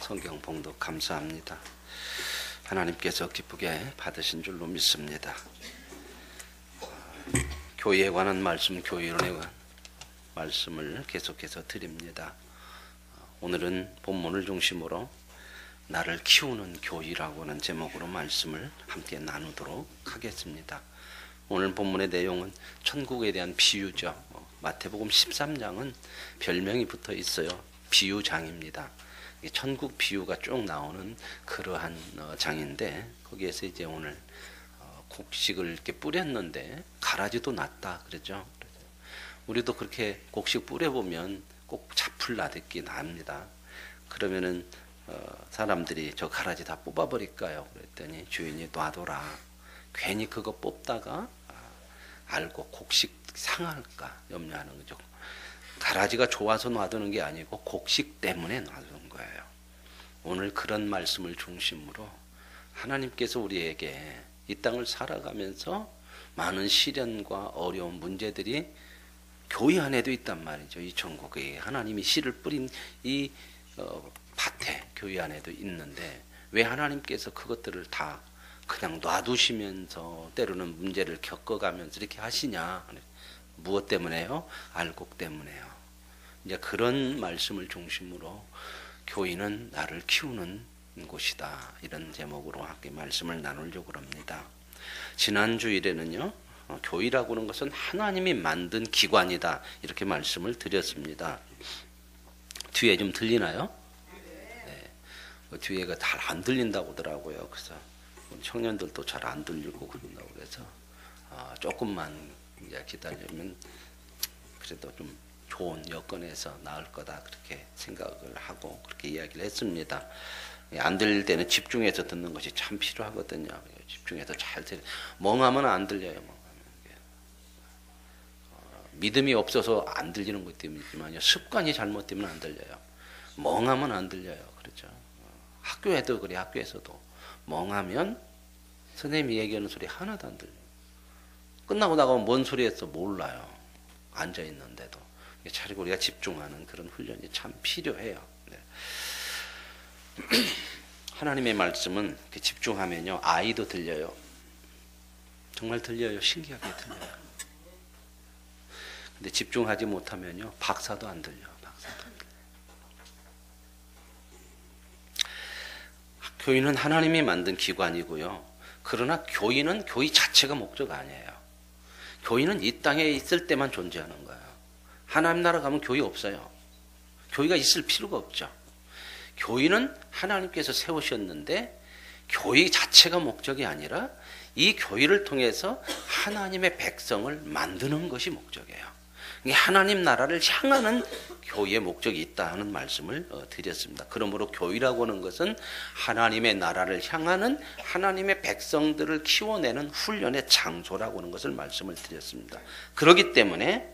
성경 봉독 감사합니다. 하나님께서 기쁘게 받으신 줄로 믿습니다. 교회에 관한 말씀, 교회론에 관한 말씀을 계속해서 드립니다. 오늘은 본문을 중심으로 나를 키우는 교회라고 하는 제목으로 말씀을 함께 나누도록 하겠습니다. 오늘 본문의 내용은 천국에 대한 비유죠. 마태복음 13장은 별명이 붙어 있어요. 비유장입니다. 천국 비유가 쭉 나오는 그러한 장인데, 거기에서 이제 오늘 곡식을 이렇게 뿌렸는데 가라지도 났다 그랬죠. 우리도 그렇게 곡식 뿌려보면 꼭 잡풀 나듣기 납니다. 그러면은 사람들이 저 가라지 다 뽑아버릴까요? 그랬더니 주인이 놔둬라. 괜히 그거 뽑다가 알고 곡식 상할까 염려하는 거죠. 가라지가 좋아서 놔두는 게 아니고 곡식 때문에 놔두는 거예요. 오늘 그런 말씀을 중심으로 하나님께서 우리에게 이 땅을 살아가면서 많은 시련과 어려운 문제들이 교회 안에도 있단 말이죠. 이 천국에 하나님이 씨를 뿌린 이 밭에 교회 안에도 있는데, 왜 하나님께서 그것들을 다 그냥 놔두시면서 때로는 문제를 겪어가면서 이렇게 하시냐? 무엇 때문에요? 알곡 때문에요. 이제 그런 말씀을 중심으로 교회는 나를 키우는 곳이다, 이런 제목으로 함께 말씀을 나누려고 합니다. 지난 주일에는요, 교회라고 하는 것은 하나님이 만든 기관이다, 이렇게 말씀을 드렸습니다. 뒤에 좀 들리나요? 네. 뒤에가 잘 안 들린다고 하더라고요. 그래서 청년들도 잘 안 들리고 그런다고 그래서 조금만 이제 기다리면 그래도 좀 좋은 여건에서 나을 거다, 그렇게 생각을 하고 그렇게 이야기를 했습니다. 안 들릴 때는 집중해서 듣는 것이 참 필요하거든요. 집중해서 잘 들려. 멍하면 안 들려요. 믿음이 없어서 안 들리는 것도 있지만요, 습관이 잘못되면 안 들려요. 멍하면 안 들려요. 그렇죠. 학교에도 그래. 학교에서도 멍하면 선생님이 얘기하는 소리 하나도 안 들려요. 끝나고 나가면 뭔 소리 했어 몰라요. 앉아 있는데도. 차라리 우리가 집중하는 그런 훈련이 참 필요해요. 네. 하나님의 말씀은 집중하면요, 아이도 들려요. 정말 들려요. 신기하게 들려요. 근데 집중하지 못하면요, 박사도 안 들려. 박사도 안 들려. 교회는 하나님이 만든 기관이고요. 그러나 교회는 교회 자체가 목적 아니에요. 교회는 이 땅에 있을 때만 존재하는 거예요. 하나님 나라 가면 교회 없어요. 교회가 있을 필요가 없죠. 교회는 하나님께서 세우셨는데 교회 자체가 목적이 아니라 이 교회를 통해서 하나님의 백성을 만드는 것이 목적이에요. 하나님 나라를 향하는 교회의 목적이 있다는 말씀을 드렸습니다. 그러므로 교회라고 하는 것은 하나님의 나라를 향하는 하나님의 백성들을 키워내는 훈련의 장소라고 하는 것을 말씀을 드렸습니다. 그렇기 때문에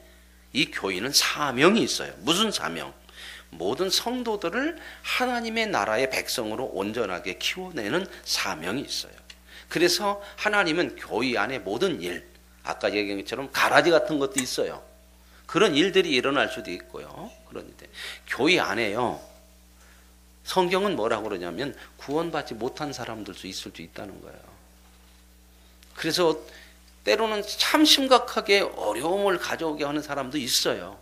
이 교회는 사명이 있어요. 무슨 사명? 모든 성도들을 하나님의 나라의 백성으로 온전하게 키워내는 사명이 있어요. 그래서 하나님은 교회 안에 모든 일, 아까 얘기한 것처럼 가라지 같은 것도 있어요. 그런 일들이 일어날 수도 있고요. 그런데 교회 안에요, 성경은 뭐라고 그러냐면 구원받지 못한 사람들도 있을 수 있다는 거예요. 그래서 때로는 참 심각하게 어려움을 가져오게 하는 사람도 있어요.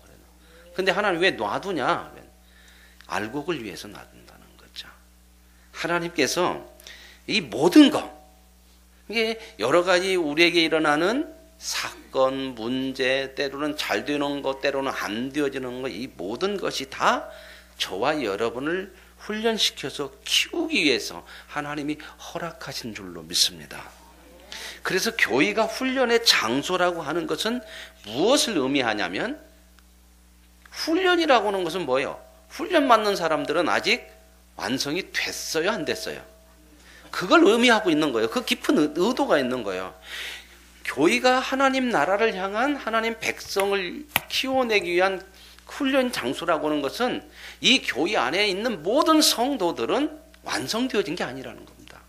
근데 하나님 왜 놔두냐? 알곡을 위해서 놔둔다는 거죠. 하나님께서 이 모든 것, 이게 여러 가지 우리에게 일어나는 사건, 문제, 때로는 잘 되는 것, 때로는 안 되어지는 것, 이 모든 것이 다 저와 여러분을 훈련시켜서 키우기 위해서 하나님이 허락하신 줄로 믿습니다. 그래서 교회가 훈련의 장소라고 하는 것은 무엇을 의미하냐면, 훈련이라고 하는 것은 뭐예요? 훈련 받는 사람들은 아직 완성이 됐어요, 안 됐어요? 그걸 의미하고 있는 거예요. 그 깊은 의도가 있는 거예요. 교회가 하나님 나라를 향한 하나님 백성을 키워내기 위한 훈련 장소라고 하는 것은 이 교회 안에 있는 모든 성도들은 완성되어진 게 아니라는 겁니다.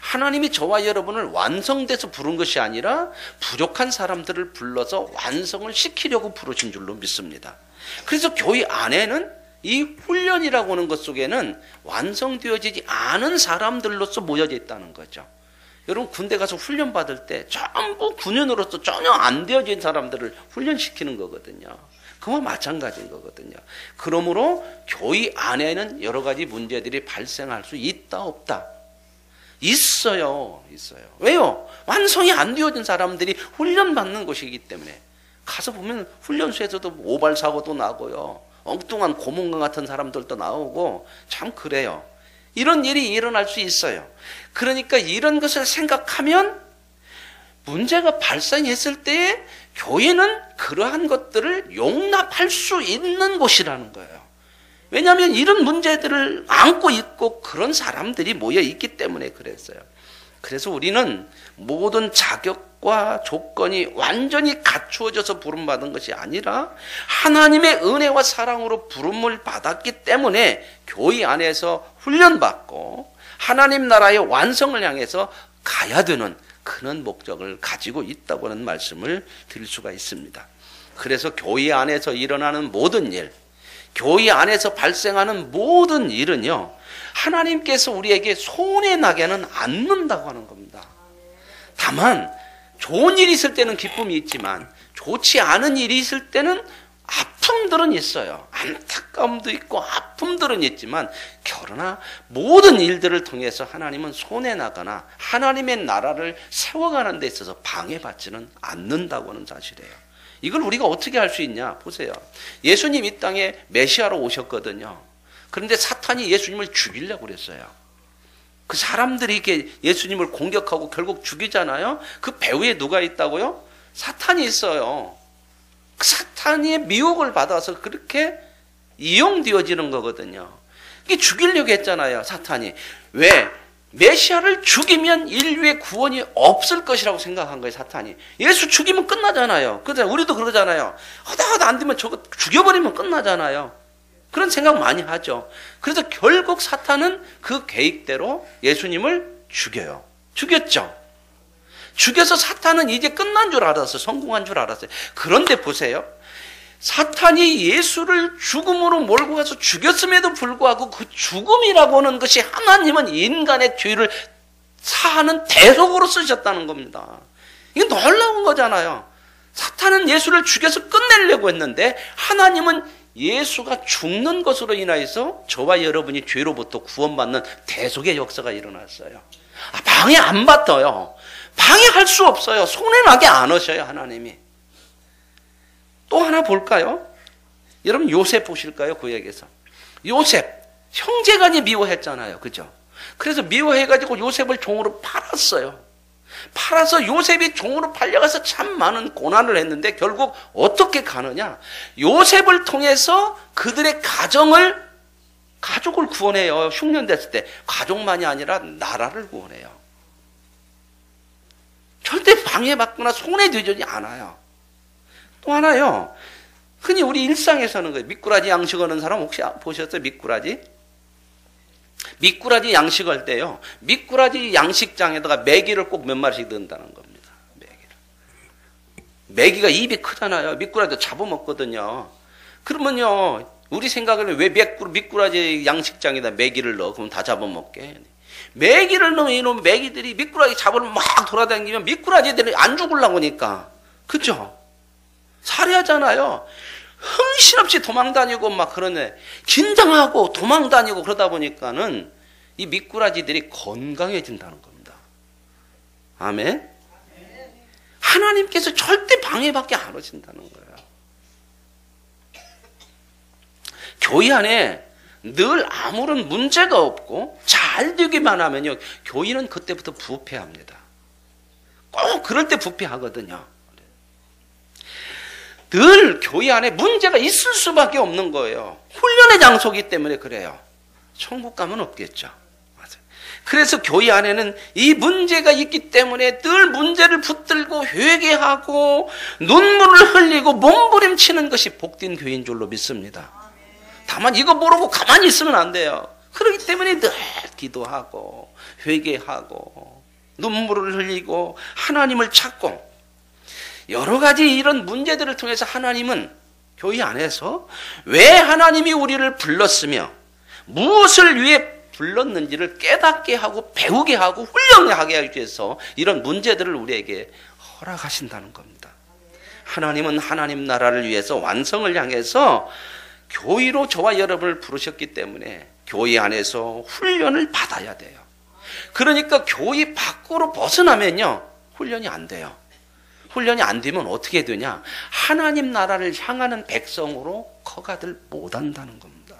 하나님이 저와 여러분을 완성돼서 부른 것이 아니라 부족한 사람들을 불러서 완성을 시키려고 부르신 줄로 믿습니다. 그래서 교회 안에는 이 훈련이라고 하는 것 속에는 완성되어지지 않은 사람들로서 모여져 있다는 거죠. 여러분 군대 가서 훈련 받을 때 전부 군인으로서 전혀 안 되어진 사람들을 훈련시키는 거거든요. 그와 마찬가지인 거거든요. 그러므로 교회 안에는 여러 가지 문제들이 발생할 수 있다 없다? 있어요. 왜요? 완성이 안 되어진 사람들이 훈련받는 곳이기 때문에. 가서 보면 훈련소에서도 오발사고도 나고요, 엉뚱한 고문관 같은 사람들도 나오고 참 그래요. 이런 일이 일어날 수 있어요. 그러니까 이런 것을 생각하면 문제가 발생했을 때에 교회는 그러한 것들을 용납할 수 있는 곳이라는 거예요. 왜냐하면 이런 문제들을 안고 있고 그런 사람들이 모여 있기 때문에 그랬어요. 그래서 우리는 모든 자격과 조건이 완전히 갖추어져서 부름받은 것이 아니라 하나님의 은혜와 사랑으로 부름을 받았기 때문에 교회 안에서 훈련받고 하나님 나라의 완성을 향해서 가야 되는 그런 목적을 가지고 있다고 하는 말씀을 드릴 수가 있습니다. 그래서 교회 안에서 일어나는 모든 일, 교회 안에서 발생하는 모든 일은요, 하나님께서 우리에게 손해나게는 않는다고 하는 겁니다. 다만 좋은 일이 있을 때는 기쁨이 있지만 좋지 않은 일이 있을 때는 아픔들은 있어요. 안타까움도 있고 아픔들은 있지만 그러나 모든 일들을 통해서 하나님은 손해나거나 하나님의 나라를 세워가는 데 있어서 방해받지는 않는다고 하는 사실이에요. 이걸 우리가 어떻게 할 수 있냐? 보세요. 예수님 이 땅에 메시아로 오셨거든요. 그런데 사탄이 예수님을 죽이려고 그랬어요. 그 사람들이 이렇게 예수님을 공격하고 결국 죽이잖아요. 그 배후에 누가 있다고요? 사탄이 있어요. 그 사탄의 미혹을 받아서 그렇게 이용되어지는 거거든요. 이게 죽이려고 했잖아요, 사탄이. 왜? 메시아를 죽이면 인류의 구원이 없을 것이라고 생각한 거예요, 사탄이. 예수 죽이면 끝나잖아요. 그죠? 우리도 그러잖아요. 하다 안 되면 저거 죽여버리면 끝나잖아요. 그런 생각 많이 하죠. 그래서 결국 사탄은 그 계획대로 예수님을 죽여요. 죽였죠. 죽여서 사탄은 이제 끝난 줄 알았어요. 성공한 줄 알았어요. 그런데 보세요. 사탄이 예수를 죽음으로 몰고 가서 죽였음에도 불구하고 그 죽음이라고 하는 것이 하나님은 인간의 죄를 사하는 대속으로 쓰셨다는 겁니다. 이게 놀라운 거잖아요. 사탄은 예수를 죽여서 끝내려고 했는데 하나님은 예수가 죽는 것으로 인하여서 저와 여러분이 죄로부터 구원받는 대속의 역사가 일어났어요. 방해 안 받아요. 방해할 수 없어요. 손해나게 안 하셔요, 하나님이. 또 하나 볼까요? 여러분 요셉 보실까요? 구약에서. 요셉, 형제간이 미워했잖아요. 그죠? 그래서 미워해가지고 요셉을 종으로 팔았어요. 팔아서 요셉이 종으로 팔려가서 참 많은 고난을 했는데 결국 어떻게 가느냐? 요셉을 통해서 그들의 가족을 구원해요. 흉년됐을 때. 가족만이 아니라 나라를 구원해요. 절대 방해받거나 손해되지 않아요. 또 하나요. 흔히 우리 일상에서는 거예요. 미꾸라지 양식하는 사람 혹시 보셨어요? 미꾸라지 양식할 때요. 미꾸라지 양식장에다가 메기를 꼭 몇 마리씩 넣는다는 겁니다. 메기가 입이 크잖아요. 미꾸라지도 잡아먹거든요. 그러면요. 우리 생각에는 왜 미꾸라지 양식장에다 메기를 넣어? 그럼 다 잡아먹게. 메기를 넣으면 이놈 메기들이 미꾸라지 잡으러 막 돌아다니면 미꾸라지들이 안 죽으려고 하니까. 그죠? 살해하잖아요. 흥신없이 도망다니고 막 그러네. 긴장하고 도망다니고 그러다 보니까는 이 미꾸라지들이 건강해진다는 겁니다. 아멘? 하나님께서 절대 방해밖에 안 하신다는 거예요. 교회 안에 늘 아무런 문제가 없고 잘 되기만 하면요. 교회는 그때부터 부패합니다. 꼭 그럴 때 부패하거든요. 늘 교회 안에 문제가 있을 수밖에 없는 거예요. 훈련의 장소이기 때문에 그래요. 천국 가면 없겠죠. 맞아요. 그래서 교회 안에는 이 문제가 있기 때문에 늘 문제를 붙들고 회개하고 눈물을 흘리고 몸부림치는 것이 복된 교회인 줄로 믿습니다. 다만 이거 모르고 가만히 있으면 안 돼요. 그렇기 때문에 늘 기도하고 회개하고 눈물을 흘리고 하나님을 찾고 여러 가지 이런 문제들을 통해서 하나님은 교회 안에서 왜 하나님이 우리를 불렀으며 무엇을 위해 불렀는지를 깨닫게 하고 배우게 하고 훈련하게 하기 위해서 이런 문제들을 우리에게 허락하신다는 겁니다. 하나님은 하나님 나라를 위해서 완성을 향해서 교회로 저와 여러분을 부르셨기 때문에 교회 안에서 훈련을 받아야 돼요. 그러니까 교회 밖으로 벗어나면요, 훈련이 안 돼요. 훈련이 안 되면 어떻게 되냐? 하나님 나라를 향하는 백성으로 커가들 못한다는 겁니다.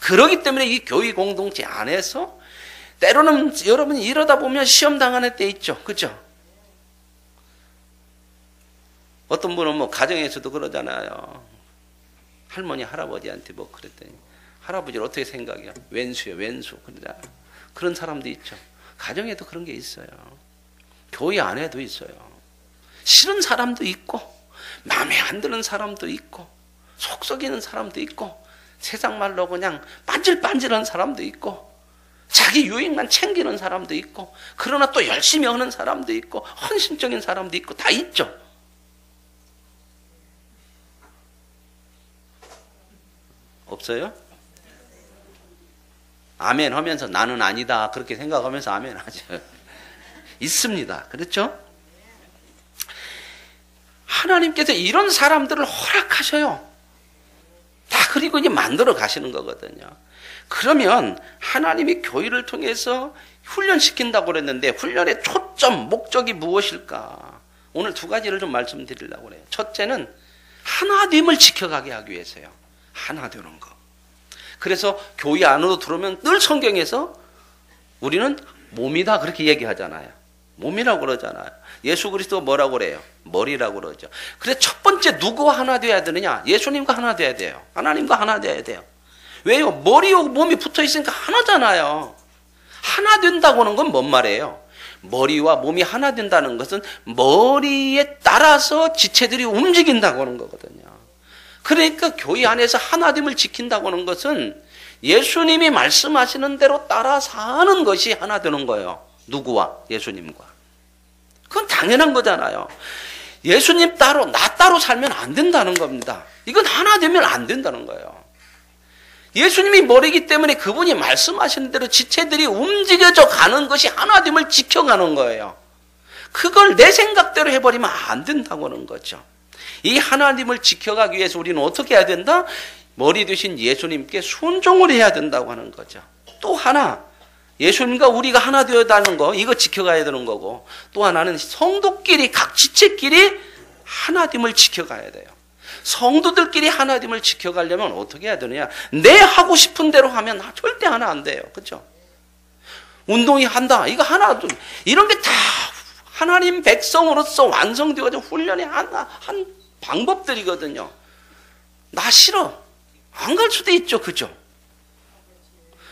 그렇기 때문에 이 교회 공동체 안에서 때로는 여러분이 이러다 보면 시험 당하는 때 있죠. 그죠? 어떤 분은 뭐 가정에서도 그러잖아요. 할머니 할아버지한테 뭐 그랬더니 할아버지를 어떻게 생각해요? 왼수예요, 왼수. 그런 사람도 있죠. 가정에도 그런 게 있어요. 교회 안에도 있어요. 싫은 사람도 있고 마음에 안 드는 사람도 있고 속 썩이는 사람도 있고 세상 말로 그냥 반질반질한 사람도 있고 자기 유익만 챙기는 사람도 있고 그러나 또 열심히 하는 사람도 있고 헌신적인 사람도 있고 다 있죠. 없어요? 아멘 하면서 나는 아니다 그렇게 생각하면서 아멘 하죠. 있습니다. 그렇죠? 하나님께서 이런 사람들을 허락하셔요. 다 그리고 이제 만들어 가시는 거거든요. 그러면 하나님이 교회를 통해서 훈련시킨다고 그랬는데 훈련의 초점, 목적이 무엇일까? 오늘 두 가지를 좀 말씀드리려고 그래요. 첫째는 하나됨을 지켜가게 하기 위해서요. 하나 되는 거. 그래서 교회 안으로 들어오면 늘 성경에서 우리는 몸이다 그렇게 얘기하잖아요. 몸이라고 그러잖아요. 예수 그리스도가 뭐라고 그래요? 머리라고 그러죠. 그래서 첫 번째 누구와 하나 되어야 되느냐? 예수님과 하나 되어야 돼요. 하나님과 하나 되어야 돼요. 왜요? 머리와 몸이 붙어 있으니까 하나잖아요. 하나 된다고 하는 건 뭔 말이에요? 머리와 몸이 하나 된다는 것은 머리에 따라서 지체들이 움직인다고 하는 거거든요. 그러니까 교회 안에서 하나됨을 지킨다고 하는 것은 예수님이 말씀하시는 대로 따라 사는 것이 하나 되는 거예요. 누구와? 예수님과. 그건 당연한 거잖아요. 예수님 따로 나 따로 살면 안 된다는 겁니다. 이건 하나 되면 안 된다는 거예요. 예수님이 머리이기 때문에 그분이 말씀하신 대로 지체들이 움직여져 가는 것이 하나됨을 지켜가는 거예요. 그걸 내 생각대로 해버리면 안 된다고 하는 거죠. 이 하나님을 지켜가기 위해서 우리는 어떻게 해야 된다? 머리 되신 예수님께 순종을 해야 된다고 하는 거죠. 또 하나, 예수님과 우리가 하나 되어야하는 거, 이거 지켜가야 되는 거고, 또 하나는 성도끼리, 각 지체끼리 하나됨을 지켜가야 돼요. 성도들끼리 하나됨을 지켜가려면 어떻게 해야 되느냐? 내 하고 싶은 대로 하면 절대 하나 안 돼요. 그렇죠? 운동이 한다. 이거 하나, 이런 게 다 하나님 백성으로서 완성되어가지고 훈련의 한 방법들이거든요. 나 싫어. 안 갈 수도 있죠. 그죠?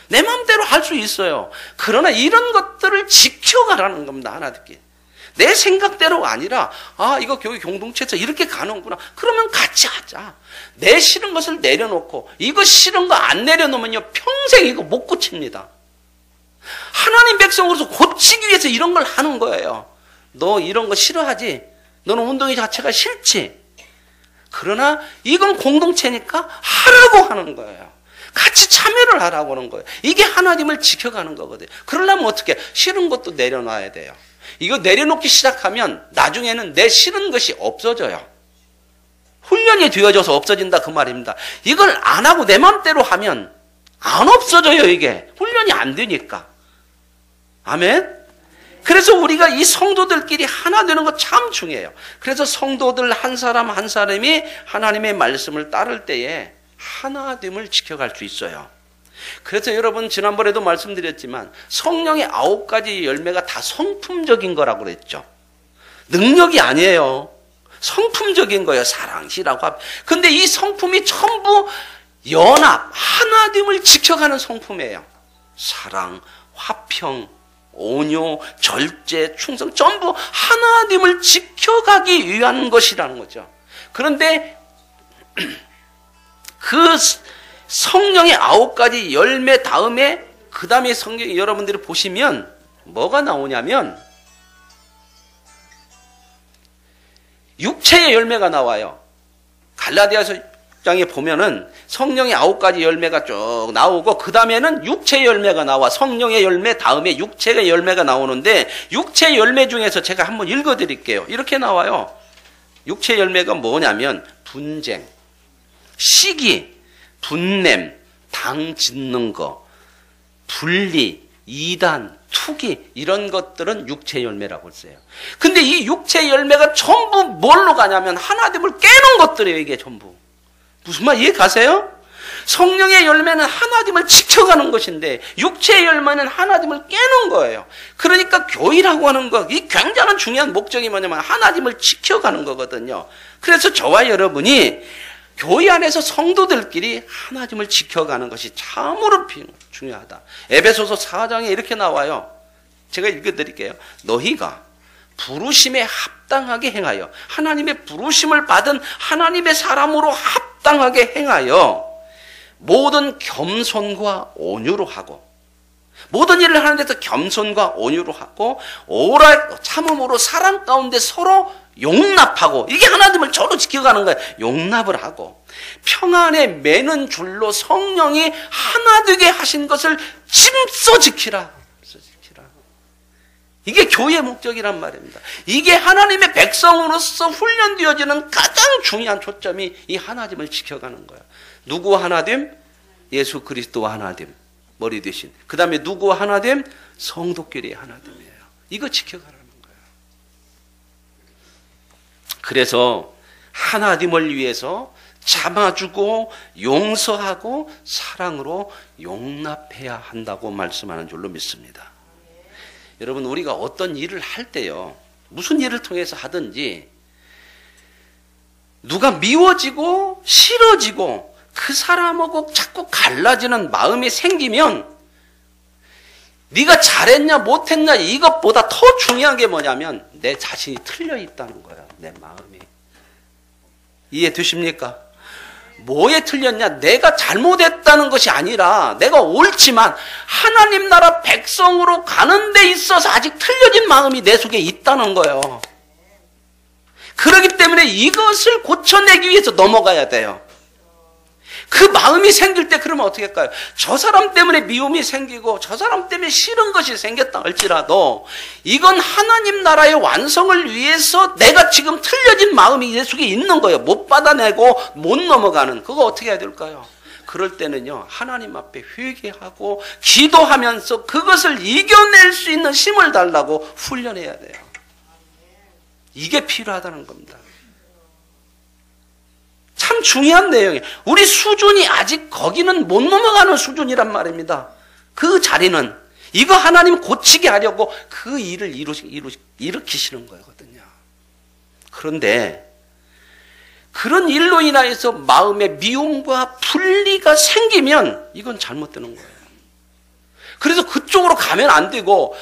내 마음대로 할 수 있어요. 그러나 이런 것들을 지켜가라는 겁니다. 하나님께. 내 생각대로가 아니라 이거 교회 공동체에서 이렇게 가는구나. 그러면 같이 하자. 내 싫은 것을 내려놓고 이거 싫은 거 안 내려놓으면요 평생 이거 못 고칩니다. 하나님 백성으로서 고치기 위해서 이런 걸 하는 거예요. 너 이런 거 싫어하지? 너는 운동이 자체가 싫지? 그러나 이건 공동체니까 하라고 하는 거예요. 같이 참여를 하라고 하는 거예요. 이게 하나님을 지켜가는 거거든요. 그러려면 어떻게? 싫은 것도 내려놔야 돼요. 이거 내려놓기 시작하면 나중에는 내 싫은 것이 없어져요. 훈련이 되어져서 없어진다 그 말입니다. 이걸 안 하고 내 맘대로 하면 안 없어져요. 이게 훈련이 안 되니까. 아멘. 그래서 우리가 이 성도들끼리 하나 되는 거 참 중요해요. 그래서 성도들 한 사람 한 사람이 하나님의 말씀을 따를 때에 하나됨을 지켜갈 수 있어요. 그래서 여러분 지난번에도 말씀드렸지만 성령의 9가지 열매가 다 성품적인 거라고 그랬죠. 능력이 아니에요. 성품적인 거예요. 사랑, 희락, 화평. 근데 이 성품이 전부 연합, 하나됨을 지켜가는 성품이에요. 사랑, 화평, 온유, 절제, 충성 전부 하나됨을 지켜가기 위한 것이라는 거죠. 그런데 그 성령의 9가지 열매 다음에 그 다음에 성경 여러분들이 보시면 뭐가 나오냐면 육체의 열매가 나와요. 갈라디아서 장에 보면은 성령의 9가지 열매가 쭉 나오고 그 다음에는 육체 열매가 나와. 성령의 열매 다음에 육체의 열매가 나오는데 육체 열매 중에서 제가 한번 읽어드릴게요. 이렇게 나와요. 육체 열매가 뭐냐면 분쟁, 시기, 분냄, 당 짓는 거, 분리, 이단, 투기 이런 것들은 육체 열매라고 써요. 근데 이 육체 열매가 전부 뭘로 가냐면 하나님을 깨는 것들이에요. 이게 전부. 무슨 말 이해 가세요? 성령의 열매는 하나님을 지켜가는 것인데 육체의 열매는 하나님을 깨는 거예요. 그러니까 교회라고 하는 거, 이 굉장한 중요한 목적이 뭐냐면 하나님을 지켜가는 거거든요. 그래서 저와 여러분이 교회 안에서 성도들끼리 하나님을 지켜가는 것이 참으로 중요하다. 에베소서 4장에 이렇게 나와요. 제가 읽어드릴게요. 너희가 부르심에 합당하게 행하여 하나님의 부르심을 받은 하나님의 사람으로 합당하게 행하여 모든 겸손과 온유로 하고 모든 일을 하는 데서 겸손과 온유로 하고 오래 참음으로 사랑 가운데 서로 용납하고 이게 하나님을 저로 지켜가는 거예요. 용납을 하고 평안에 매는 줄로 성령이 하나 되게 하신 것을 힘써 지키라. 이게 교회의 목적이란 말입니다. 이게 하나님의 백성으로서 훈련되어지는 가장 중요한 초점이 이 하나님을 지켜가는 거예요. 누구와 하나됨? 예수 그리스도와 하나됨. 머리 대신. 그 다음에 누구와 하나됨? 성도끼리 하나됨이에요. 이거 지켜가라는 거예요. 그래서 하나님을 위해서 참아주고 용서하고 사랑으로 용납해야 한다고 말씀하는 줄로 믿습니다. 여러분 우리가 어떤 일을 할 때요. 무슨 일을 통해서 하든지 누가 미워지고 싫어지고 그 사람하고 자꾸 갈라지는 마음이 생기면 네가 잘했냐 못했냐 이것보다 더 중요한 게 뭐냐면 내 자신이 틀려 있다는 거예요. 내 마음이. 이해되십니까? 뭐에 틀렸냐? 내가 잘못했다는 것이 아니라 내가 옳지만 하나님 나라 백성으로 가는 데 있어서 아직 틀려진 마음이 내 속에 있다는 거예요. 그렇기 때문에 이것을 고쳐내기 위해서 넘어가야 돼요. 그 마음이 생길 때 그러면 어떻게 할까요? 저 사람 때문에 미움이 생기고 저 사람 때문에 싫은 것이 생겼다 할지라도 이건 하나님 나라의 완성을 위해서 내가 지금 틀려진 마음이 내 속에 있는 거예요. 못 받아내고 못 넘어가는. 그거 어떻게 해야 될까요? 그럴 때는요. 하나님 앞에 회개하고 기도하면서 그것을 이겨낼 수 있는 힘을 달라고 훈련해야 돼요. 이게 필요하다는 겁니다. 참 중요한 내용이에요. 우리 수준이 아직 거기는 못 넘어가는 수준이란 말입니다. 그 자리는 이거 하나님 고치게 하려고 그 일을 일으키시는 거거든요. 그런데 그런 일로 인하여서 마음의 미움과 분리가 생기면 이건 잘못되는 거예요. 그래서 그쪽으로 가면 안 되고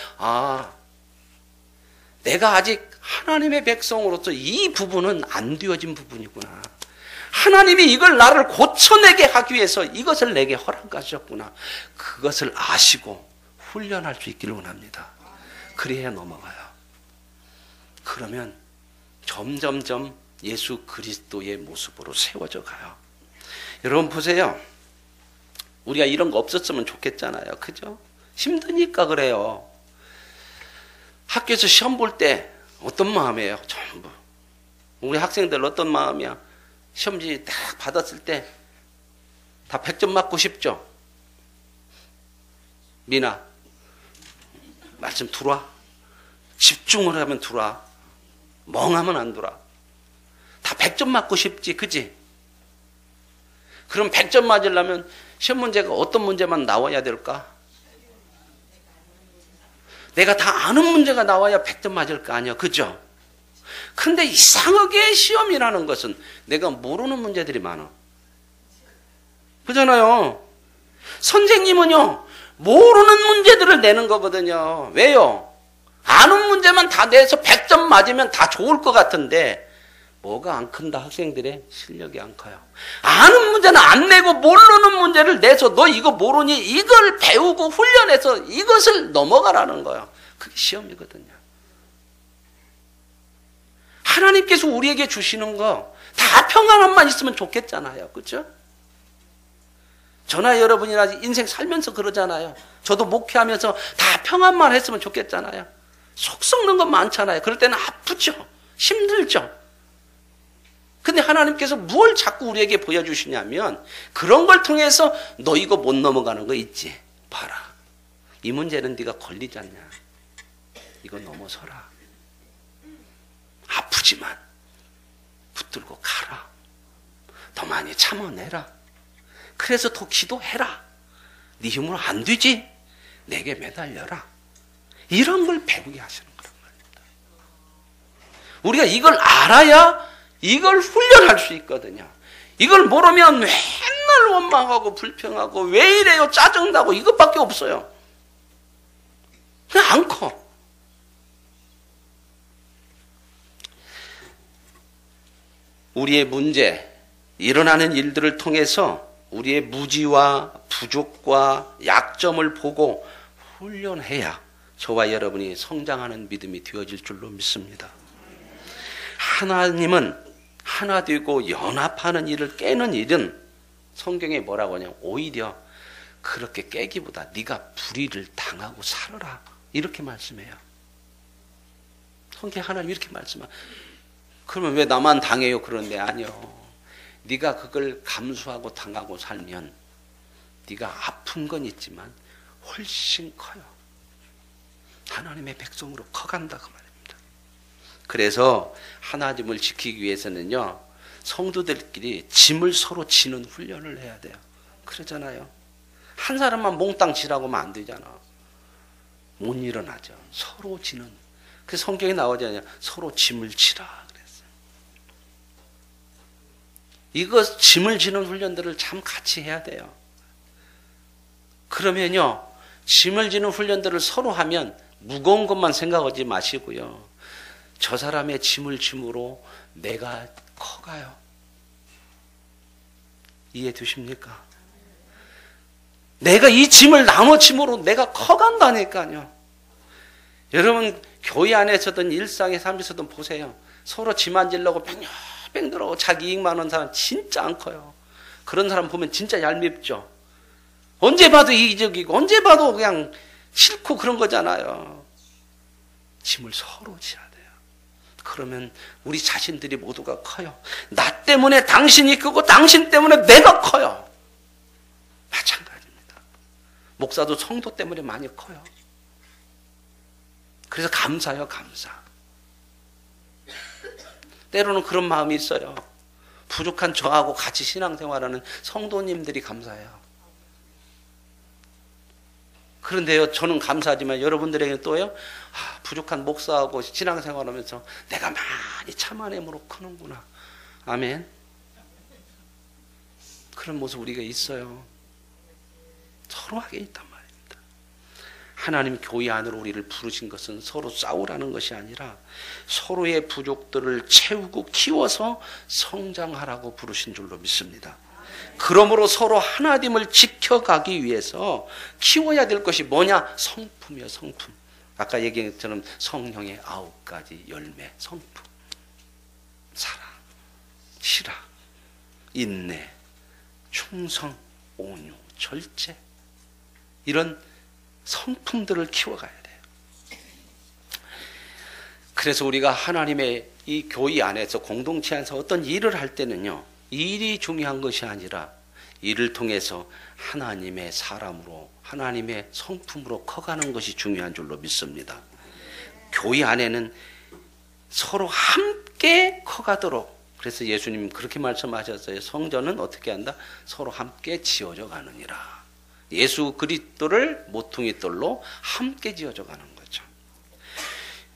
내가 아직 하나님의 백성으로서 이 부분은 안 되어진 부분이구나. 하나님이 이걸 나를 고쳐내게 하기 위해서 이것을 내게 허락하셨구나. 그것을 아시고 훈련할 수 있기를 원합니다. 그래야 넘어가요. 그러면 점점점 예수 그리스도의 모습으로 세워져 가요. 여러분 보세요. 우리가 이런 거 없었으면 좋겠잖아요. 그죠? 힘드니까 그래요. 학교에서 시험 볼 때 어떤 마음이에요? 전부. 우리 학생들 어떤 마음이야? 시험지 딱 받았을 때 다 100점 맞고 싶죠? 미나, 말씀 들어와. 집중을 하면 들어와. 멍하면 안 들어와. 다 100점 맞고 싶지, 그지? 그럼 100점 맞으려면 시험 문제가 어떤 문제만 나와야 될까? 내가 다 아는 문제가 나와야 100점 맞을 거 아니야, 그죠? 그런데 이상하게 시험이라는 것은 내가 모르는 문제들이 많아. 그잖아요. 선생님은요, 모르는 문제들을 내는 거거든요. 왜요? 아는 문제만 다 내서 100점 맞으면 다 좋을 것 같은데 뭐가 안 큰다? 학생들의 실력이 안 커요. 아는 문제는 안 내고 모르는 문제를 내서 너 이거 모르니 이걸 배우고 훈련해서 이것을 넘어가라는 거예요. 그게 시험이거든요. 하나님께서 우리에게 주시는 거 다 평안함만 있으면 좋겠잖아요. 그렇죠? 저나 여러분이나 인생 살면서 그러잖아요. 저도 목회하면서 다 평안만 했으면 좋겠잖아요. 속 썩는 것 많잖아요. 그럴 때는 아프죠. 힘들죠. 근데 하나님께서 뭘 자꾸 우리에게 보여주시냐면 그런 걸 통해서 너 이거 못 넘어가는 거 있지? 봐라. 이 문제는 네가 걸리지 않냐. 이거 넘어서라. 아프지만 붙들고 가라. 더 많이 참아내라. 그래서 더 기도해라. 네 힘으로 안 되지? 내게 매달려라. 이런 걸 배우게 하시는 거란 말입니다. 우리가 이걸 알아야 이걸 훈련할 수 있거든요. 이걸 모르면 맨날 원망하고 불평하고 왜 이래요 짜증나고 이것밖에 없어요. 그냥 안 커. 우리의 문제, 일어나는 일들을 통해서 우리의 무지와 부족과 약점을 보고 훈련해야 저와 여러분이 성장하는 믿음이 되어질 줄로 믿습니다. 하나님은 하나 되고 연합하는 일을 깨는 일은 성경에 뭐라고 하냐, 오히려 그렇게 깨기보다 네가 불의를 당하고 살아라 이렇게 말씀해요. 성경 하나님 이렇게 말씀해요. 그러면 왜 나만 당해요? 그런데 아니요. 네가 그걸 감수하고 당하고 살면 네가 아픈 건 있지만 훨씬 커요. 하나님의 백성으로 커간다 그 말입니다. 그래서 하나님을 지키기 위해서는요, 성도들끼리 짐을 서로 지는 훈련을 해야 돼요. 그러잖아요. 한 사람만 몽땅 지라고 하면 안 되잖아. 못 일어나죠. 서로 지는. 그 성경에 나오잖아요. 서로 짐을 지라. 이거 짐을 지는 훈련들을 참 같이 해야 돼요. 그러면요, 짐을 지는 훈련들을 서로 하면 무거운 것만 생각하지 마시고요, 저 사람의 짐을 짐으로 내가 커가요. 이해되십니까? 내가 이 짐을 나눠 짐으로 내가 커간다니까요. 여러분 교회 안에서든 일상의 삶에서든 보세요. 서로 짐 안 지려고 뺑뺑 들어오고 자기 이익 많은 사람 진짜 안 커요. 그런 사람 보면 진짜 얄밉죠. 언제 봐도 이기적이고 언제 봐도 그냥 싫고 그런 거잖아요. 짐을 서로 지어야 돼요. 그러면 우리 자신들이 모두가 커요. 나 때문에 당신이 크고 당신 때문에 내가 커요. 마찬가지입니다. 목사도 성도 때문에 많이 커요. 그래서 감사해요. 감사. 때로는 그런 마음이 있어요. 부족한 저하고 같이 신앙생활하는 성도님들이 감사해요. 그런데요, 저는 감사하지만 여러분들에게는 또요, 부족한 목사하고 신앙생활하면서 내가 많이 참아냄으로 크는구나. 아멘. 그런 모습 우리가 있어요. 서로하게 있단 말입니다. 하나님 교회 안으로 우리를 부르신 것은 서로 싸우라는 것이 아니라 서로의 부족들을 채우고 키워서 성장하라고 부르신 줄로 믿습니다. 그러므로 서로 하나님을 지켜가기 위해서 키워야 될 것이 뭐냐? 성품이요, 성품. 아까 얘기한 것처럼 성령의 9가지 열매, 성품. 사랑, 실학, 인내, 충성, 온유, 절제. 이런 성품들을 키워가야 돼요. 그래서 우리가 하나님의 이 교회 안에서 공동체 안에서 어떤 일을 할 때는요, 일이 중요한 것이 아니라 일을 통해서 하나님의 사람으로 하나님의 성품으로 커가는 것이 중요한 줄로 믿습니다. 교회 안에는 서로 함께 커가도록, 그래서 예수님 그렇게 말씀하셨어요. 성전은 어떻게 한다? 서로 함께 지어져 가느니라. 예수 그리스도를 모퉁이 돌로 함께 지어져 가는 거죠.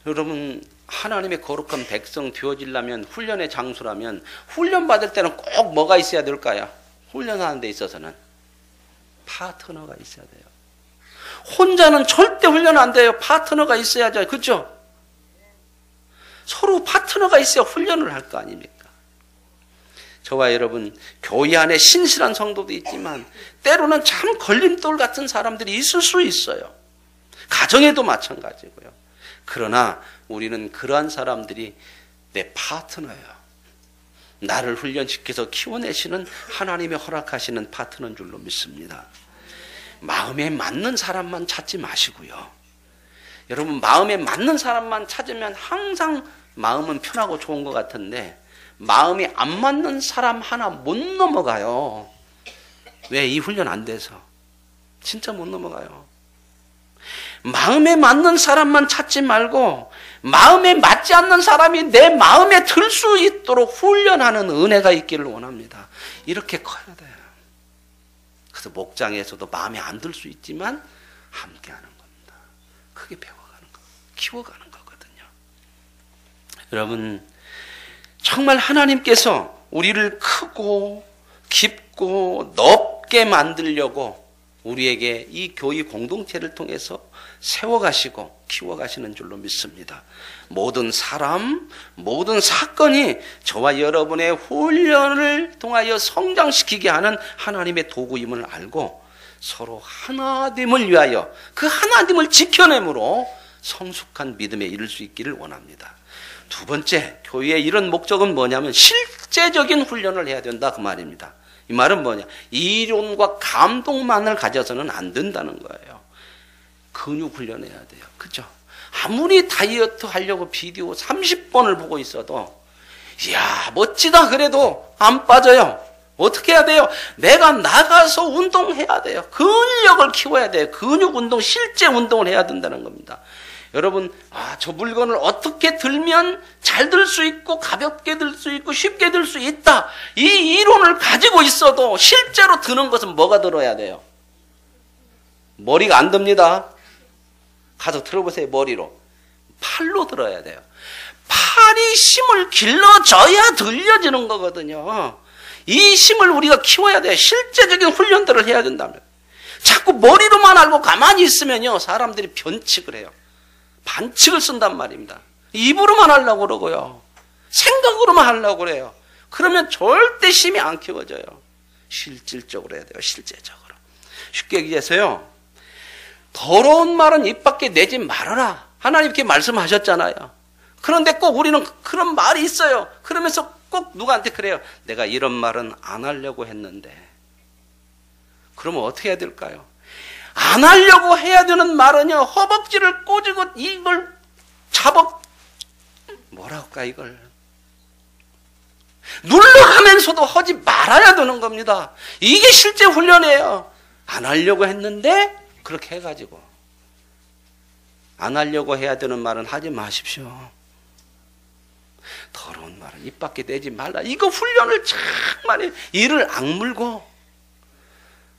여러분, 하나님의 거룩한 백성 되어지려면, 훈련의 장소라면 훈련 받을 때는 꼭 뭐가 있어야 될까요? 훈련하는 데 있어서는 파트너가 있어야 돼요. 혼자는 절대 훈련 안 돼요. 파트너가 있어야죠. 그렇죠? 서로 파트너가 있어야 훈련을 할 거 아닙니까? 저와 여러분, 교회 안에 신실한 성도도 있지만 때로는 참 걸림돌 같은 사람들이 있을 수 있어요. 가정에도 마찬가지고요. 그러나 우리는 그러한 사람들이 내 파트너예요. 나를 훈련시켜서 키워내시는 하나님의 허락하시는 파트너인 줄로 믿습니다. 마음에 맞는 사람만 찾지 마시고요. 여러분, 마음에 맞는 사람만 찾으면 항상 마음은 편하고 좋은 것 같은데 마음이 안 맞는 사람 하나 못 넘어가요. 왜? 이 훈련 안 돼서. 진짜 못 넘어가요. 마음에 맞는 사람만 찾지 말고 마음에 맞지 않는 사람이 내 마음에 들 수 있도록 훈련하는 은혜가 있기를 원합니다. 이렇게 커야 돼요. 그래서 목장에서도 마음에 안 들 수 있지만 함께하는 겁니다. 크게 배워가는 거, 키워가는 거거든요. 여러분, 정말 하나님께서 우리를 크고 깊고 넓게 만들려고 우리에게 이 교회 공동체를 통해서 세워가시고 키워가시는 줄로 믿습니다. 모든 사람, 모든 사건이 저와 여러분의 훈련을 통하여 성장시키게 하는 하나님의 도구임을 알고 서로 하나됨을 위하여 그 하나님을 지켜내므로 성숙한 믿음에 이를 수 있기를 원합니다. 두 번째, 교회의 이런 목적은 뭐냐면 실제적인 훈련을 해야 된다 그 말입니다. 이 말은 뭐냐? 이론과 감동만을 가져서는 안 된다는 거예요. 근육 훈련해야 돼요. 그죠? 아무리 다이어트 하려고 비디오 30번을 보고 있어도 이야 멋지다 그래도 안 빠져요. 어떻게 해야 돼요? 내가 나가서 운동해야 돼요. 근력을 키워야 돼요. 근육 운동, 실제 운동을 해야 된다는 겁니다. 여러분, 저 물건을 어떻게 들면 잘 들 수 있고 가볍게 들 수 있고 쉽게 들 수 있다. 이 이론을 가지고 있어도 실제로 드는 것은 뭐가 들어야 돼요? 머리가 안 듭니다. 가서 들어보세요. 머리로. 팔로 들어야 돼요. 팔이 힘을 길러줘야 들려지는 거거든요. 이 힘을 우리가 키워야 돼요. 실제적인 훈련들을 해야 된다면. 자꾸 머리로만 알고 가만히 있으면요, 사람들이 변칙을 해요. 반칙을 쓴단 말입니다. 입으로만 하려고 그러고요. 생각으로만 하려고 그래요. 그러면 절대 힘이 안 키워져요. 실질적으로 해야 돼요. 실제적으로. 쉽게 얘기해서요, 더러운 말은 입 밖에 내지 말아라. 하나님께 말씀하셨잖아요. 그런데 꼭 우리는 그런 말이 있어요. 그러면서 꼭 누구한테 그래요. 내가 이런 말은 안 하려고 했는데. 그러면 어떻게 해야 될까요? 안 하려고 해야 되는 말은요, 허벅지를 꼬집고 이걸 뭐라 할까, 이걸 눌러가면서도 하지 말아야 되는 겁니다. 이게 실제 훈련이에요. 안 하려고 했는데 그렇게 해가지고 안 하려고 해야 되는 말은 하지 마십시오. 더러운 말은 입 밖에 내지 말라. 이거 훈련을 참 많이, 이를 악물고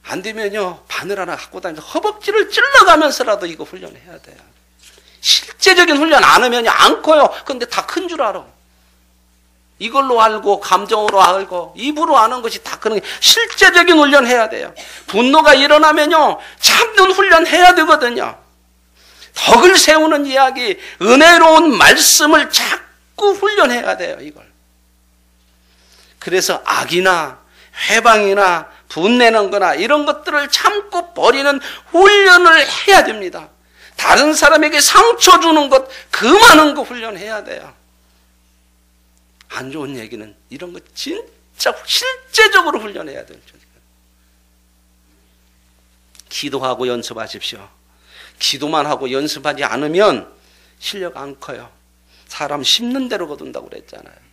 안 되면요, 바늘 하나 갖고 다니면서 허벅지를 찔러가면서라도 이거 훈련해야 돼요. 실제적인 훈련 안 하면요, 안 커요. 근데 다 큰 줄 알아. 이걸로 알고, 감정으로 알고, 입으로 아는 것이 다 그런 게 실제적인 훈련 해야 돼요. 분노가 일어나면요, 참는 훈련 해야 되거든요. 덕을 세우는 이야기, 은혜로운 말씀을 자꾸 훈련해야 돼요, 이걸. 그래서 악이나 회방이나 분내는 거나 이런 것들을 참고 버리는 훈련을 해야 됩니다. 다른 사람에게 상처 주는 것, 그 많은 거 훈련해야 돼요. 안 좋은 얘기는 이런 거 진짜 실제적으로 훈련해야 돼요. 기도하고 연습하십시오. 기도만 하고 연습하지 않으면 실력 안 커요. 사람 심는 대로 거둔다고 그랬잖아요.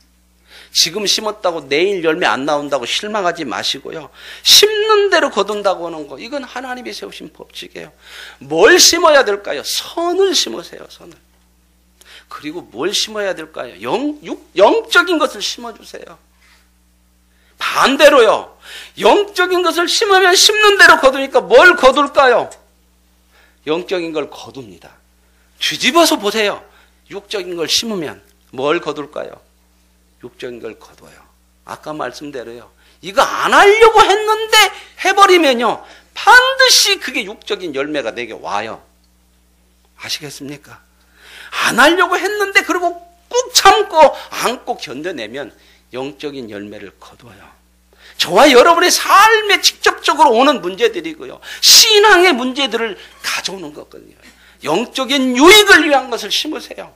지금 심었다고 내일 열매 안 나온다고 실망하지 마시고요. 심는 대로 거둔다고 하는 거, 이건 하나님이 세우신 법칙이에요. 뭘 심어야 될까요? 선을 심으세요, 선을. 그리고 뭘 심어야 될까요? 영적인 것을 심어주세요. 반대로요, 영적인 것을 심으면 심는 대로 거두니까 뭘 거둘까요? 영적인 걸 거둡니다. 뒤집어서 보세요. 육적인 걸 심으면 뭘 거둘까요? 육적인 걸 거둬요. 아까 말씀대로요, 이거 안 하려고 했는데 해버리면요, 반드시 그게 육적인 열매가 내게 와요. 아시겠습니까? 안 하려고 했는데 그리고 꾹 참고 안고 견뎌내면 영적인 열매를 거둬요. 저와 여러분의 삶에 직접적으로 오는 문제들이고요, 신앙의 문제들을 가져오는 거거든요. 영적인 유익을 위한 것을 심으세요.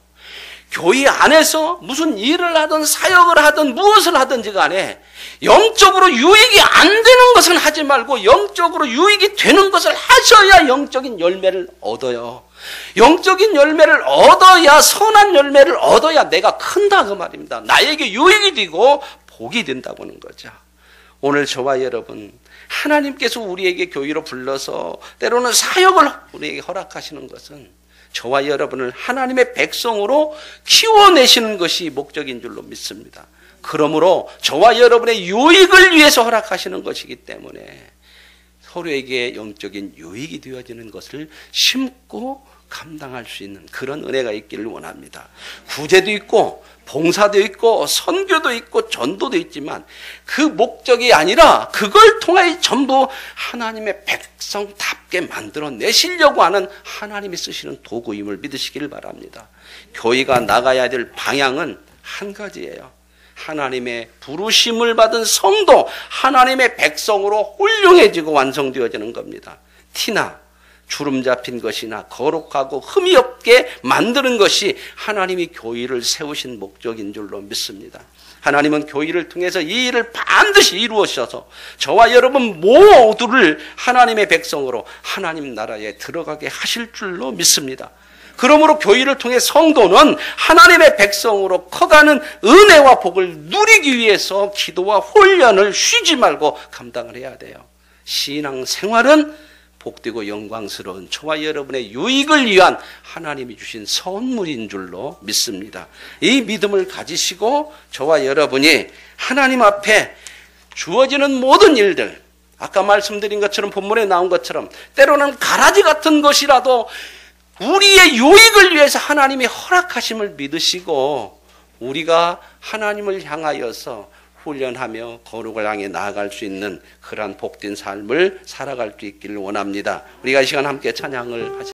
교회 안에서 무슨 일을 하든 사역을 하든 무엇을 하든지 간에 영적으로 유익이 안 되는 것은 하지 말고 영적으로 유익이 되는 것을 하셔야 영적인 열매를 얻어요. 영적인 열매를 얻어야, 선한 열매를 얻어야 내가 큰다 그 말입니다. 나에게 유익이 되고 복이 된다고는 거죠. 오늘 저와 여러분, 하나님께서 우리에게 교회로 불러서 때로는 사역을 우리에게 허락하시는 것은 저와 여러분을 하나님의 백성으로 키워내시는 것이 목적인 줄로 믿습니다. 그러므로 저와 여러분의 유익을 위해서 허락하시는 것이기 때문에 서로에게 영적인 유익이 되어지는 것을 심고 감당할 수 있는 그런 은혜가 있기를 원합니다. 구제도 있고 봉사도 있고 선교도 있고 전도도 있지만 그 목적이 아니라 그걸 통해 전부 하나님의 백성답게 만들어내시려고 하는 하나님이 쓰시는 도구임을 믿으시기를 바랍니다. 교회가 나가야 될 방향은 한 가지예요. 하나님의 부르심을 받은 성도, 하나님의 백성으로 훌륭해지고 완성되어지는 겁니다. 티나 주름 잡힌 것이나 거룩하고 흠이 없게 만드는 것이 하나님이 교회를 세우신 목적인 줄로 믿습니다. 하나님은 교회를 통해서 이 일을 반드시 이루어셔서 저와 여러분 모두를 하나님의 백성으로 하나님 나라에 들어가게 하실 줄로 믿습니다. 그러므로 교회를 통해 성도는 하나님의 백성으로 커가는 은혜와 복을 누리기 위해서 기도와 훈련을 쉬지 말고 감당을 해야 돼요. 신앙 생활은 복되고 영광스러운 저와 여러분의 유익을 위한 하나님이 주신 선물인 줄로 믿습니다. 이 믿음을 가지시고 저와 여러분이 하나님 앞에 주어지는 모든 일들, 아까 말씀드린 것처럼 본문에 나온 것처럼 때로는 가라지 같은 것이라도 우리의 유익을 위해서 하나님이 허락하심을 믿으시고 우리가 하나님을 향하여서 훈련하며 거룩을 향해 나아갈 수 있는 그러한 복된 삶을 살아갈 수 있기를 원합니다. 우리가 이 시간 함께 찬양을 하시